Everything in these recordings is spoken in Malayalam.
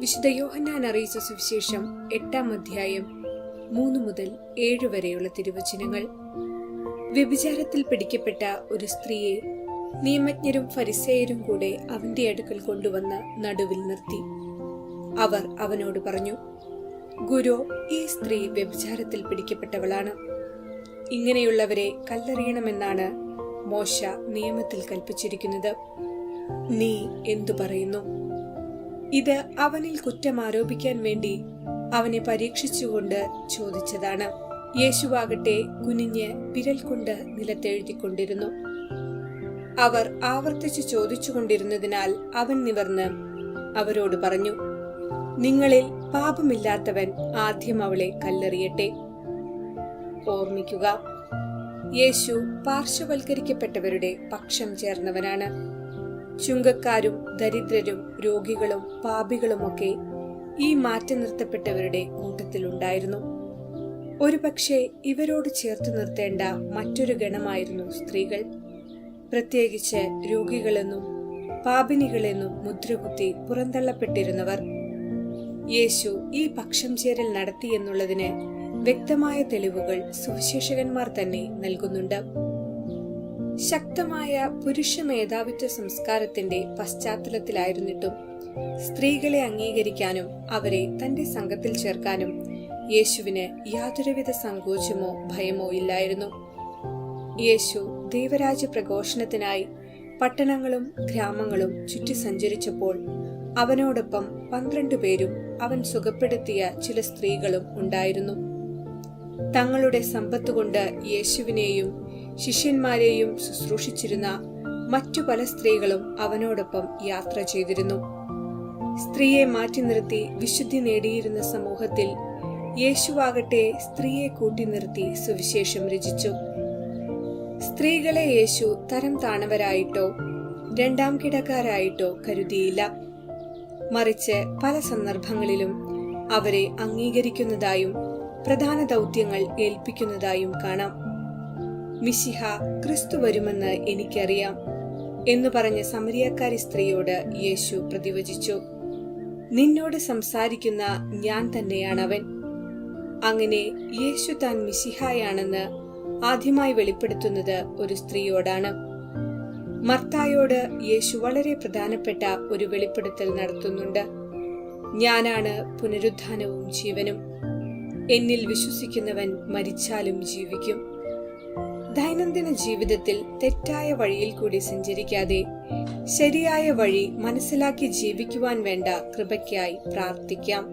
വിശുദ്ധ യോഹന്നാൻ അറിയിച്ച സുവിശേഷം 8-ാം അധ്യായം 3 മുതൽ 7 വരെയുള്ള തിരുവചനങ്ങൾ. വ്യഭിചാരത്തിൽ പിടിക്കപ്പെട്ട ഒരു സ്ത്രീയെ നിയമജ്ഞരും ഫരിസേയരും കൂടെ അവന്റെ അടുക്കൽ കൊണ്ടുവന്ന് നടുവിൽ നിർത്തി. അവർ അവനോട് പറഞ്ഞു, ഗുരു, ഈ സ്ത്രീ വ്യഭിചാരത്തിൽ പിടിക്കപ്പെട്ടവളാണ്. ഇങ്ങനെയുള്ളവരെ കല്ലെറിയണമെന്നാണ് മോശ നിയമത്തിൽ കൽപ്പിച്ചിരിക്കുന്നത്. നീ എന്തു പറയുന്നു? ഇത് അവനിൽ കുറ്റം ആരോപിക്കാൻ വേണ്ടി അവനെ പരീക്ഷിച്ചുകൊണ്ട് ചോദിച്ചതാണ്. യേശുവാകട്ടെ കുനിഞ്ഞ് വിരൽ കൊണ്ട് നിലത്തെഴുതിക്കൊണ്ടിരുന്നു. അവർ ആവർത്തിച്ചു ചോദിച്ചുകൊണ്ടിരുന്നതിനാൽ അവൻ നിവർന്ന് അവരോട് പറഞ്ഞു, നിങ്ങളിൽ പാപമില്ലാത്തവൻ ആദ്യം അവളെ കല്ലെറിയട്ടെ. ഓർമ്മിക്കുക, യേശു പാർശ്വവൽക്കരിക്കപ്പെട്ടവരുടെ പക്ഷം ചേർന്നവനാണ്. ചുങ്കക്കാരും ദരിദ്രരും രോഗികളും പാപികളുമൊക്കെ ഈ മാറ്റി നിർത്തപ്പെട്ടവരുടെ കൂട്ടത്തിലുണ്ടായിരുന്നു. ഒരുപക്ഷെ ഇവരോട് ചേർത്ത് നിർത്തേണ്ട മറ്റൊരു ഗണമായിരുന്നു സ്ത്രീകൾ. പ്രത്യേകിച്ച് രോഗികളെന്നും പാപിനികളെന്നും മുദ്രകുത്തി പുറന്തള്ളപ്പെട്ടിരുന്നവർ. യേശു ഈ പക്ഷം ചേരൽ നടത്തിയെന്നുള്ളതിന് വ്യക്തമായ തെളിവുകൾ സുവിശേഷകന്മാർ തന്നെ നൽകുന്നുണ്ട്. ശക്തമായ പുരുഷ മേധാവിത്വ സംസ്കാരത്തിന്റെ പശ്ചാത്തലത്തിലായിരുന്നിട്ടും സ്ത്രീകളെ അംഗീകരിക്കാനും അവരെ തന്റെ സംഘത്തിൽ ചേർക്കാനും യേശുവിന് യാതൊരുവിധ സങ്കോചമോ ഭയമോ ഇല്ലായിരുന്നു. യേശു ദൈവരാജ്യ പ്രഘോഷണത്തിനായി പട്ടണങ്ങളും ഗ്രാമങ്ങളും ചുറ്റി സഞ്ചരിച്ചപ്പോൾ അവനോടൊപ്പം 12 പേരും അവൻ സുഖപ്പെടുത്തിയ ചില സ്ത്രീകളും ഉണ്ടായിരുന്നു. തങ്ങളുടെ സമ്പത്തുകൊണ്ട് യേശുവിനെയും ശിഷ്യന്മാരെയും ശുശ്രൂഷിച്ചിരുന്ന മറ്റു പല സ്ത്രീകളും അവനോടൊപ്പം യാത്ര ചെയ്തിരുന്നു. സ്ത്രീയെ മാറ്റി നിർത്തി വിശുദ്ധി നേടിയിരുന്ന സമൂഹത്തിൽ യേശുവാകട്ടെ സ്ത്രീയെ കൂട്ടി നിർത്തി സുവിശേഷം രചിച്ചു. സ്ത്രീകളെ യേശു തരം താണവരായിട്ടോ രണ്ടാം കിടക്കാരായിട്ടോ കരുതിയില്ല. മറിച്ച് പല സന്ദർഭങ്ങളിലും അവരെ അംഗീകരിക്കുന്നതായും പ്രധാന ദൗത്യങ്ങൾ ഏൽപ്പിക്കുന്നതായും കാണാം. മിശിഹ ക്രിസ്തു വരുമെന്ന് എനിക്കറിയാം എന്നു പറഞ്ഞ സമരിയക്കാരി സ്ത്രീയോട് യേശു പ്രതിവചിച്ചു, നിന്നോട് സംസാരിക്കുന്ന ഞാൻ തന്നെയാണവൻ. അങ്ങനെ യേശു താൻ മിശിഹായാണെന്ന് ആദ്യമായി വെളിപ്പെടുത്തുന്നത് ഒരു സ്ത്രീയോടാണ്. മർത്തായോട് യേശു വളരെ പ്രധാനപ്പെട്ട ഒരു വെളിപ്പെടുത്തൽ നടത്തുന്നുണ്ട്. ഞാനാണ് പുനരുത്ഥാനവും ജീവനും. എന്നിൽ വിശ്വസിക്കുന്നവൻ മരിച്ചാലും ജീവിക്കും. ദൈനംദിന ജീവിതത്തിൽ തെറ്റായ വഴിയിൽ കൂടി സഞ്ചരിക്കാതെ ശരിയായ വഴി മനസ്സിലാക്കി ജീവിക്കുവാൻ വേണ്ട കൃപയ്ക്കായി പ്രാർത്ഥിക്കാം.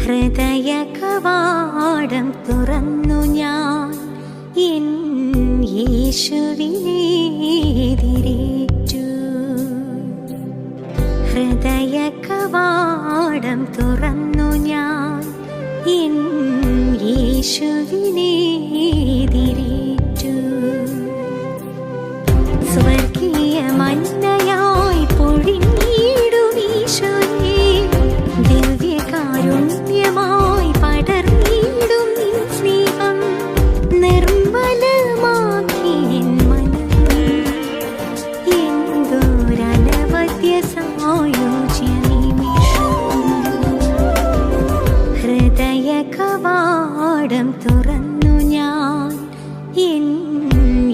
ഹൃദയ കവാടം തുറന്നു ഞാൻ എൻ യേശുവിനെ എതിരേറ്റു. ഹൃദയ കവാടം തുറന്നു ഞാൻ എൻ യേശുവിനെ എതിരേറ്റു. സ്വർഗീയ മന്നയായി പൊഴിഞ്ഞിടും ഈശോയെ, ദിവ്യകാരുണ്യമായി പടർന്നിടും നിൻ സ്നേഹം നിർമ്മലമാക്കി എൻ മനമേ. എന്തോരനവധ്യ സായോജ്യ നിമിഷം. ഹൃദയ കവാടം തുറന്നു ഞാൻ എൻ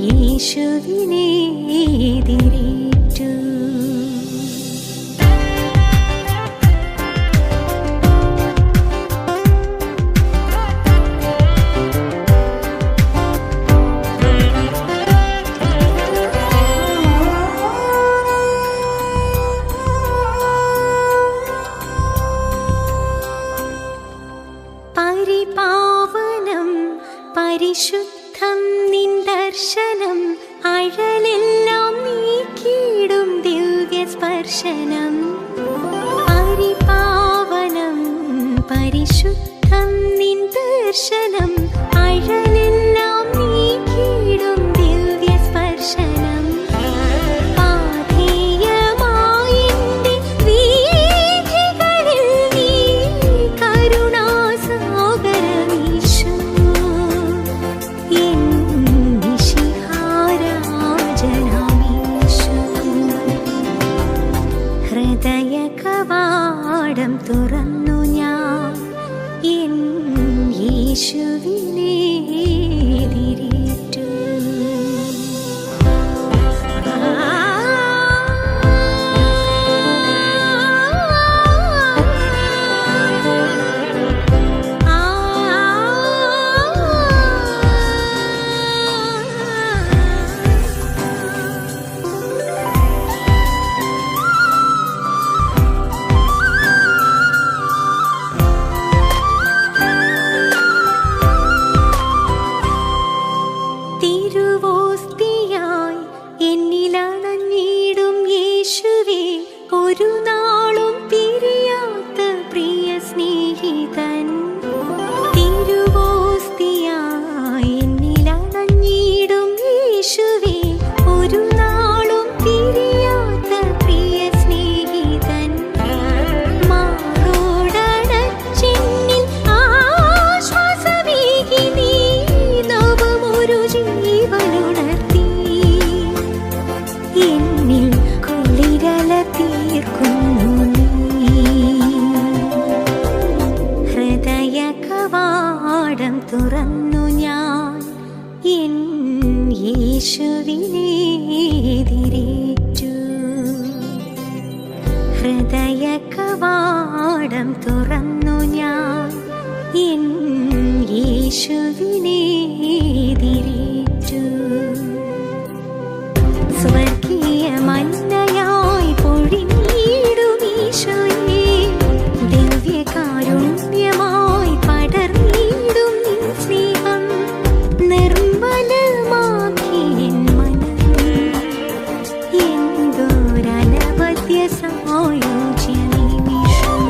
യേശുവിനെ എതിരേറ്റു. പരിപാവനം പരിശുദ്ധം നിൻ ദർശനം, അഴലെല്ലാം നീക്കിയിടും ദിവ്യ സ്പർശനം. പരിപാവനം കവാടം തുറന്നു ഞാൻ എൻ യേശുവിനെ എതിരേറ്റു. തിരുവോസ്തിയായി എന്നിലണഞ്ഞിടും യേശുവേ, ഒരു നാളും പിരിയാത്ത പ്രിയ സ്നേഹിതൻ. തിരുവോസ്തിയായി എന്നിലണഞ്ഞിടും യേശുവേ, ഒരു നാളും പിരിയാത്ത പ്രിയ സ്നേഹിതൻ. മാറോടണച്ചെന്നിൽ ആശ്വാസമേകി നീ നവമൊരു ജീവനുണർത്തി. എന്നിൽ കുളിരല തീർക്കുന്നു നീ. ഹൃദയ കവാടം തുറന്നു ഞാൻ എൻ യേശുവിനെ എതിരേറ്റു. ഹൃദയ കവാടം തുറന്നു ഞാൻ എൻ യേശുവിനെ എതിരേറ്റു. സ്വർഗീയ മന്നയായി പൊഴിഞ്ഞിടും ഈശോയേ, ദിവ്യകാരുണ്യമായി പടർന്നിടും നിൻ സ്നേഹം നിർമ്മലമാക്കി എൻ മനം. എന്തോരനവധ്യ സായുജ്യ നിമിഷം.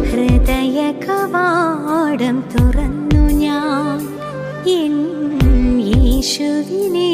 ഹൃദയ കവാടം തുറന്നു ഞാൻ എൻ യേശുവിനെ